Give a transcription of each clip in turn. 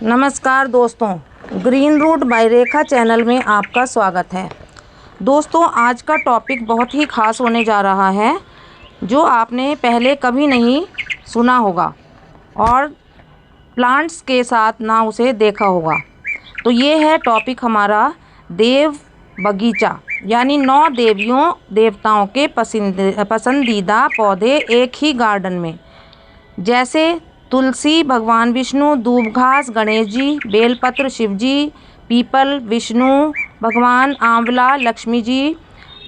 नमस्कार दोस्तों, green root bye रेखा channel में आपका स्वागत है। दोस्तों, आज का टॉपिक बहुत ही ख़ास होने जा रहा है, जो आपने पहले कभी नहीं सुना होगा और प्लांट्स के साथ ना उसे देखा होगा। तो ये है टॉपिक हमारा देव बगीचा, यानी 9 देवियों देवताओं के पसंदीदा पौधे एक ही गार्डन में, जैसे तुलसी भगवान विष्णु, दूब घास गणेश जी, बेलपत्र शिव जी, पीपल विष्णु भगवान, आंवला लक्ष्मी जी,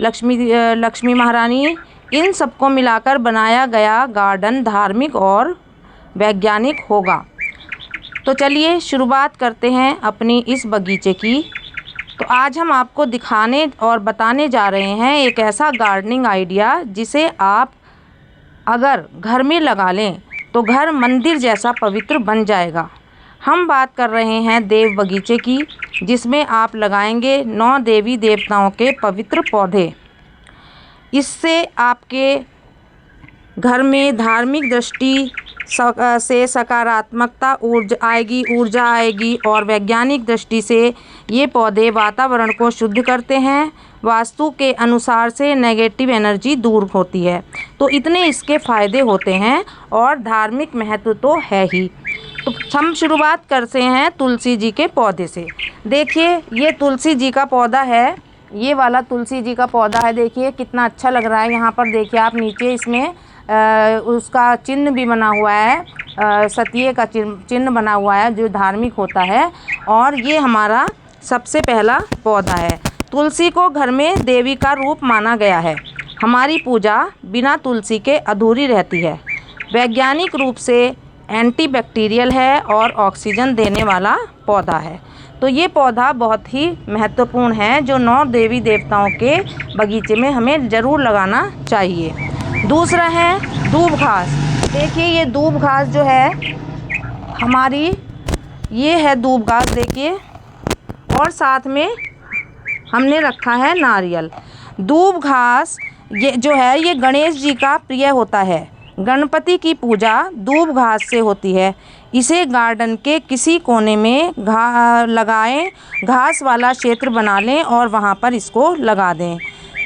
लक्ष्मी महारानी। इन सबको मिलाकर बनाया गया गार्डन धार्मिक और वैज्ञानिक होगा। तो चलिए शुरुआत करते हैं अपनी इस बगीचे की। तो आज हम आपको दिखाने और बताने जा रहे हैं एक ऐसा गार्डनिंग आइडिया जिसे आप अगर घर में लगा लें तो घर मंदिर जैसा पवित्र बन जाएगा। हम बात कर रहे हैं देव बगीचे की, जिसमें आप लगाएंगे 9 देवी देवताओं के पवित्र पौधे। इससे आपके घर में धार्मिक दृष्टि से सकारात्मकता ऊर्जा आएगी और वैज्ञानिक दृष्टि से ये पौधे वातावरण को शुद्ध करते हैं। वास्तु के अनुसार से नेगेटिव एनर्जी दूर होती है। तो इतने इसके फ़ायदे होते हैं और धार्मिक महत्व तो है ही। तो हम शुरुआत करते हैं तुलसी जी के पौधे से। देखिए, ये तुलसी जी का पौधा है, ये वाला तुलसी जी का पौधा है। देखिए कितना अच्छा लग रहा है। यहाँ पर देखिए आप नीचे इसमें उसका चिन्ह भी बना हुआ है, सतिये का चिन्ह बना हुआ है जो धार्मिक होता है। और ये हमारा सबसे पहला पौधा है। तुलसी को घर में देवी का रूप माना गया है। हमारी पूजा बिना तुलसी के अधूरी रहती है। वैज्ञानिक रूप से एंटीबैक्टीरियल है और ऑक्सीजन देने वाला पौधा है। तो ये पौधा बहुत ही महत्वपूर्ण है, जो 9 देवी देवताओं के बगीचे में हमें ज़रूर लगाना चाहिए। दूसरा है दूब घास। देखिए ये दूब घास जो है हमारी, ये है दूब घास देखिए, और साथ में हमने रखा है नारियल। दूब घास ये जो है ये गणेश जी का प्रिय होता है। गणपति की पूजा दूब घास से होती है। इसे गार्डन के किसी कोने में लगाएं, घास वाला क्षेत्र बना लें और वहाँ पर इसको लगा दें।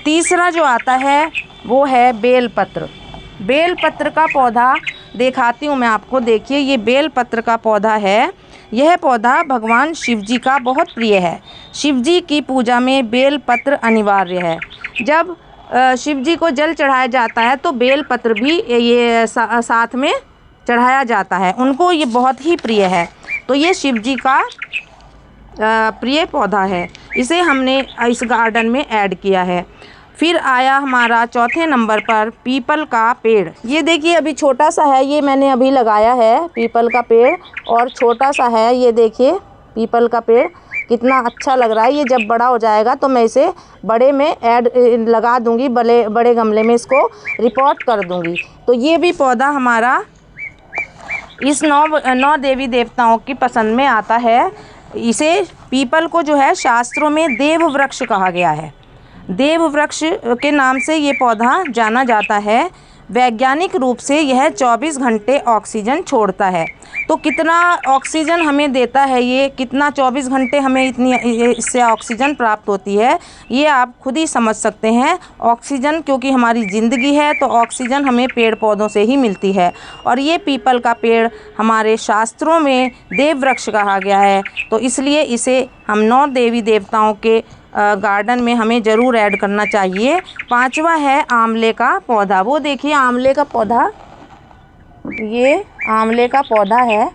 तीसरा जो आता है वो है बेलपत्र। बेलपत्र का पौधा दिखाती हूँ मैं आपको। देखिए ये बेलपत्र का पौधा है। यह पौधा भगवान शिव जी का बहुत प्रिय है। शिव जी की पूजा में बेलपत्र अनिवार्य है। जब शिव जी को जल चढ़ाया जाता है तो बेलपत्र भी ये साथ में चढ़ाया जाता है। उनको ये बहुत ही प्रिय है। तो ये शिव जी का प्रिय पौधा है। इसे हमने इस गार्डन में ऐड किया है। फिर आया हमारा चौथे नंबर पर पीपल का पेड़। ये देखिए अभी छोटा सा है, ये मैंने अभी लगाया है पीपल का पेड़, और छोटा सा है। ये देखिए पीपल का पेड़ कितना अच्छा लग रहा है। ये जब बड़ा हो जाएगा तो मैं इसे बड़े में लगा दूंगी, बड़े गमले में इसको रिपोर्ट कर दूंगी। तो ये भी पौधा हमारा इस 9 देवी देवताओं की पसंद में आता है। इसे पीपल को जो है शास्त्रों में देव वृक्ष कहा गया है। देव वृक्ष के नाम से ये पौधा जाना जाता है। वैज्ञानिक रूप से यह 24 घंटे ऑक्सीजन छोड़ता है। तो कितना ऑक्सीजन हमें देता है ये, कितना 24 घंटे हमें इतनी इससे ऑक्सीजन प्राप्त होती है, ये आप खुद ही समझ सकते हैं। ऑक्सीजन क्योंकि हमारी ज़िंदगी है, तो ऑक्सीजन हमें पेड़ पौधों से ही मिलती है। और ये पीपल का पेड़ हमारे शास्त्रों में देव वृक्ष कहा गया है। तो इसलिए इसे हम 9 देवी देवताओं के गार्डन में हमें ज़रूर ऐड करना चाहिए। 5वां है आंवले का पौधा। वो देखिए आंवले का पौधा, ये आंवले का पौधा है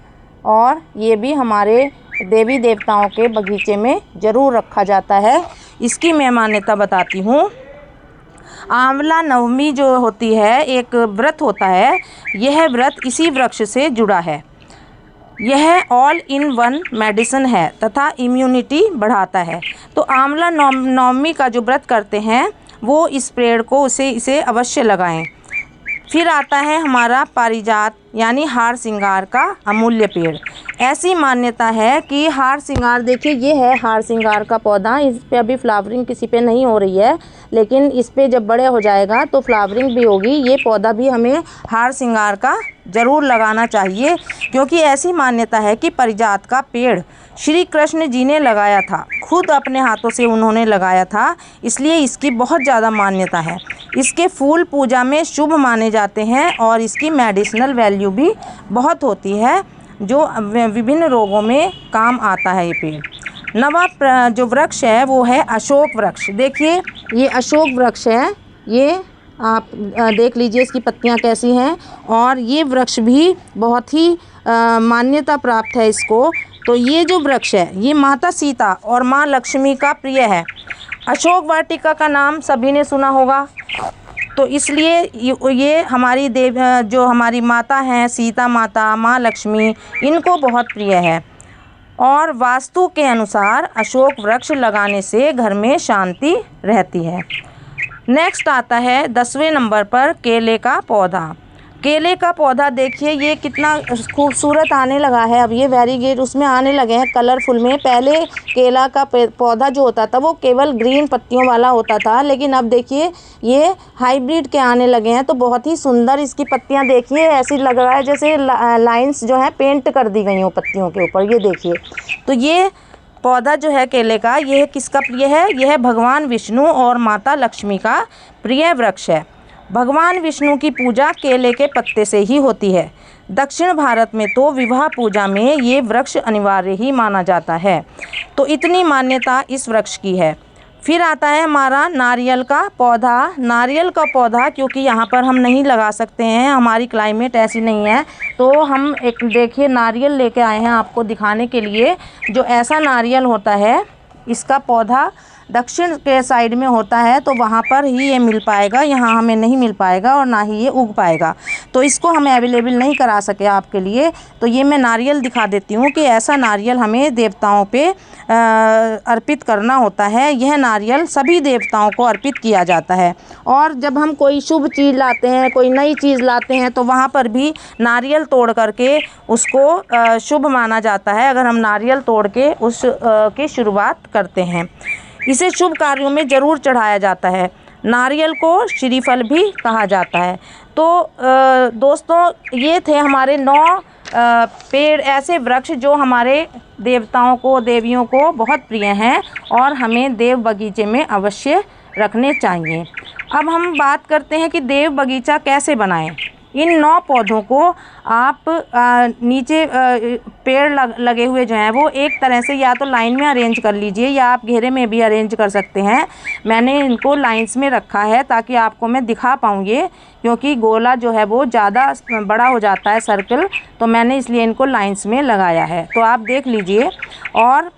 और ये भी हमारे देवी देवताओं के बगीचे में ज़रूर रखा जाता है। इसकी मैं मान्यता बताती हूँ। आंवला नवमी जो होती है, एक व्रत होता है। यह व्रत इसी वृक्ष से जुड़ा है। यह ऑल इन वन मेडिसिन है तथा इम्यूनिटी बढ़ाता है। तो आंवला नवमी का जो व्रत करते हैं वो इस पेड़ को इसे अवश्य लगाएं। फिर आता है हमारा पारिजात, यानी हार श्रृंगार का अमूल्य पेड़। ऐसी मान्यता है कि हार श्रृंगार, देखिए ये है हार श्रृंगार का पौधा। इस पे अभी फ्लावरिंग किसी पे नहीं हो रही है, लेकिन इस पे जब बड़े हो जाएगा तो फ्लावरिंग भी होगी। ये पौधा भी हमें हार श्रृंगार का ज़रूर लगाना चाहिए, क्योंकि ऐसी मान्यता है कि पारिजात का पेड़ श्री कृष्ण जी ने लगाया था, खुद अपने हाथों से उन्होंने लगाया था, इसलिए इसकी बहुत ज़्यादा मान्यता है। इसके फूल पूजा में शुभ माने जाते हैं और इसकी मेडिसिनल वैल्यू भी बहुत होती है, जो विभिन्न रोगों में काम आता है ये पेड़। नवा जो वृक्ष है वो है अशोक वृक्ष। देखिए ये अशोक वृक्ष है, ये आप देख लीजिए इसकी पत्तियां कैसी हैं, और ये वृक्ष भी बहुत ही मान्यता प्राप्त है इसको। तो ये जो वृक्ष है ये माता सीता और माँ लक्ष्मी का प्रिय है। अशोक वाटिका का नाम सभी ने सुना होगा, तो इसलिए ये हमारी जो हमारी माता हैं सीता माता, माँ लक्ष्मी, इनको बहुत प्रिय है। और वास्तु के अनुसार अशोक वृक्ष लगाने से घर में शांति रहती है। नेक्स्ट आता है 10वें नंबर पर केले का पौधा। केले का पौधा देखिए ये कितना खूबसूरत आने लगा है, अब ये वेरीगेट उसमें आने लगे हैं कलरफुल में। पहले केला का पौधा जो होता था वो केवल ग्रीन पत्तियों वाला होता था, लेकिन अब देखिए ये हाइब्रिड के आने लगे हैं, तो बहुत ही सुंदर इसकी पत्तियां देखिए, ऐसी लग रहा है जैसे लाइंस जो है पेंट कर दी गई हो पत्तियों के ऊपर, ये देखिए। तो ये पौधा जो है केले का, यह किसका प्रिय है? यह भगवान विष्णु और माता लक्ष्मी का प्रिय वृक्ष है। भगवान विष्णु की पूजा केले के पत्ते से ही होती है। दक्षिण भारत में तो विवाह पूजा में ये वृक्ष अनिवार्य ही माना जाता है, तो इतनी मान्यता इस वृक्ष की है। फिर आता है हमारा नारियल का पौधा। नारियल का पौधा क्योंकि यहाँ पर हम नहीं लगा सकते हैं, हमारी क्लाइमेट ऐसी नहीं है, तो हम एक देखिए नारियल लेके आए हैं आपको दिखाने के लिए। जो ऐसा नारियल होता है इसका पौधा दक्षिण के साइड में होता है, तो वहाँ पर ही ये मिल पाएगा, यहाँ हमें नहीं मिल पाएगा और ना ही ये उग पाएगा, तो इसको हमें अवेलेबल नहीं करा सके आपके लिए। तो ये मैं नारियल दिखा देती हूँ कि ऐसा नारियल हमें देवताओं पे अर्पित करना होता है। यह नारियल सभी देवताओं को अर्पित किया जाता है, और जब हम कोई शुभ चीज़ लाते हैं, कोई नई चीज़ लाते हैं, तो वहाँ पर भी नारियल तोड़ करके उसको शुभ माना जाता है, अगर हम नारियल तोड़ के उस की शुरुआत करते हैं। इसे शुभ कार्यों में ज़रूर चढ़ाया जाता है। नारियल को श्रीफल भी कहा जाता है। तो दोस्तों ये थे हमारे 9 पेड़, ऐसे वृक्ष जो हमारे देवताओं को, देवियों को बहुत प्रिय हैं और हमें देव बगीचे में अवश्य रखने चाहिए। अब हम बात करते हैं कि देव बगीचा कैसे बनाएं। इन 9 पौधों को आप नीचे पेड़ लगे हुए जो हैं वो एक तरह से या तो लाइन में अरेंज कर लीजिए या आप घेरे में भी अरेंज कर सकते हैं। मैंने इनको लाइंस में रखा है ताकि आपको मैं दिखा पाऊँ ये, क्योंकि गोला जो है वो ज़्यादा बड़ा हो जाता है सर्कल, तो मैंने इसलिए इनको लाइंस में लगाया है। तो आप देख लीजिए, और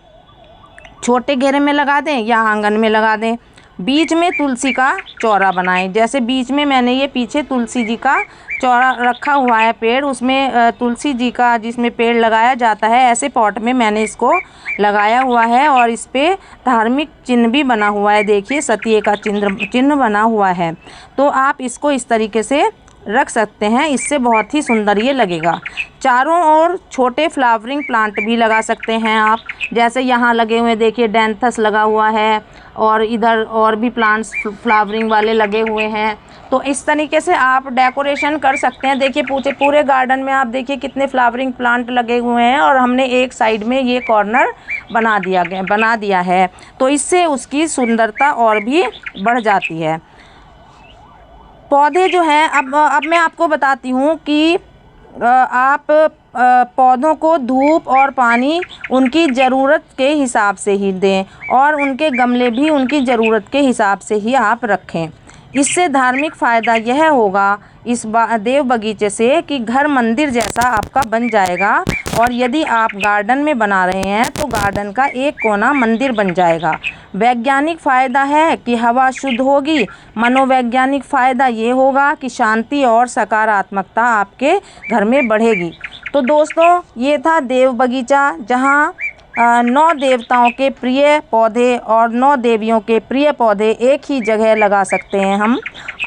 छोटे घेरे में लगा दें या आंगन में लगा दें। बीच में तुलसी का चौरा बनाएं, जैसे बीच में मैंने ये पीछे तुलसी जी का चौरा रखा हुआ है पेड़, उसमें तुलसी जी का जिसमें पेड़ लगाया जाता है, ऐसे पॉट में मैंने इसको लगाया हुआ है और इस पे धार्मिक चिन्ह भी बना हुआ है। देखिए सतिये का चिन्ह बना हुआ है, तो आप इसको इस तरीके से रख सकते हैं, इससे बहुत ही सुंदर ये लगेगा। चारों ओर छोटे फ्लावरिंग प्लांट भी लगा सकते हैं आप, जैसे यहाँ लगे हुए देखिए डेंथस लगा हुआ है, और इधर और भी प्लांट्स फ्लावरिंग वाले लगे हुए हैं। तो इस तरीके से आप डेकोरेशन कर सकते हैं। देखिए पूरे गार्डन में आप देखिए कितने फ्लावरिंग प्लांट लगे हुए हैं, और हमने एक साइड में ये कॉर्नर बना दिया है, तो इससे उसकी सुंदरता और भी बढ़ जाती है। पौधे जो हैं, अब मैं आपको बताती हूँ कि आप पौधों को धूप और पानी उनकी ज़रूरत के हिसाब से ही दें, और उनके गमले भी उनकी ज़रूरत के हिसाब से ही आप रखें। इससे धार्मिक फ़ायदा यह होगा इस देव बगीचे से कि घर मंदिर जैसा आपका बन जाएगा, और यदि आप गार्डन में बना रहे हैं तो गार्डन का एक कोना मंदिर बन जाएगा। वैज्ञानिक फ़ायदा है कि हवा शुद्ध होगी। मनोवैज्ञानिक फ़ायदा ये होगा कि शांति और सकारात्मकता आपके घर में बढ़ेगी। तो दोस्तों ये था देव बगीचा, जहाँ 9 देवताओं के प्रिय पौधे और 9 देवियों के प्रिय पौधे एक ही जगह लगा सकते हैं हम।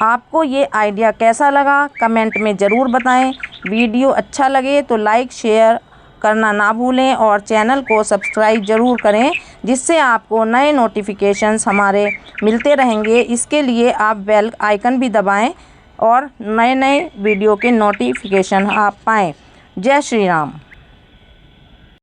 आपको ये आइडिया कैसा लगा कमेंट में ज़रूर बताएं। वीडियो अच्छा लगे तो लाइक शेयर करना ना भूलें, और चैनल को सब्सक्राइब ज़रूर करें जिससे आपको नए नोटिफिकेशंस हमारे मिलते रहेंगे। इसके लिए आप बेल आइकन भी दबाएं और नए नए वीडियो के नोटिफिकेशन आप पाएँ। जय श्री राम।